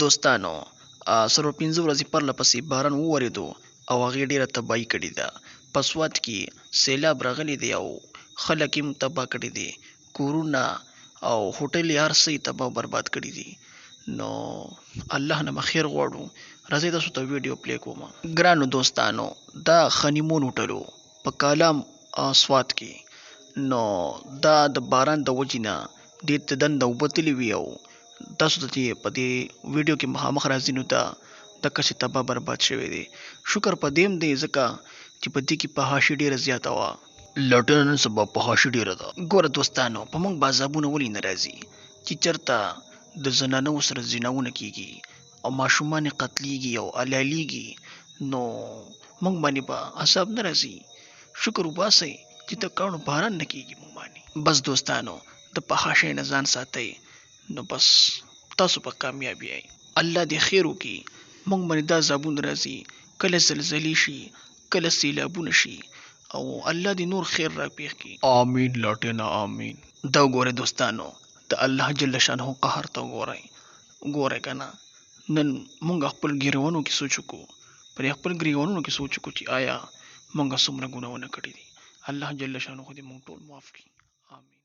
دوستانو څلور پنځه ورځې پرله پسې باران وورېدو او هغې ډېره تباهي کړې ده. په سوات کې سیلاب راغلی دی او خلک یې هم تباه کړي دي. کورونه او هوټل یې هر څه یې تباه او برباد کړي دي. نو الله نه به خیر غواړو. راځئ تاسو ته ویډیو پلی کوم. ګرانو دوستانو دا خنیمون هوټل و په کالام سوات کې. نو دا د باران د وجې نه ډېر د دنده اوبه تللې وي او تاسو ته چې په دې ویډیو کې مخامخ راځي نو دا دقسې تباه برباد شوی دی. شکر په دې هم دی ځکه چې په دې کې فحاشي ډېره زیاته وه. لټنه نن سبا فحاشي ډېره ده. ګوره دوستانو په موږ بازابونه ولې نه راځي چې چېرته د زنانو سره زیناونه کېږي او ماشومان یې قتلیږي او حلالېږي نو موږ باندې به عذاب نه راځي. شکر وباسئ چې د کاڼو باران نه کېږي موږ باندې. بس دوستانو د فحاشۍ نه ځان ساتئ نو بس تاسو به کامیاب یئ. الله دې خیر وکړي. موږ باندې دا عذابونه راځي کله زلزلې شي کله سیلابونه شي او الله دې نور خیر راپېښ کړي. آمین لاټینه آمین. دا وګورئ دوستانو د الله جل شانه قهر ته وګورئ. ګورئ که نه نن موږ خپل ګریوانو کې سوچ وکړو پر خپل ګریوانونو کې سوچ وکړو چې آیا موږ څومره ګناهونه کړي دي. الله جل شانه دې موږ ټول معاف کړي. آمین.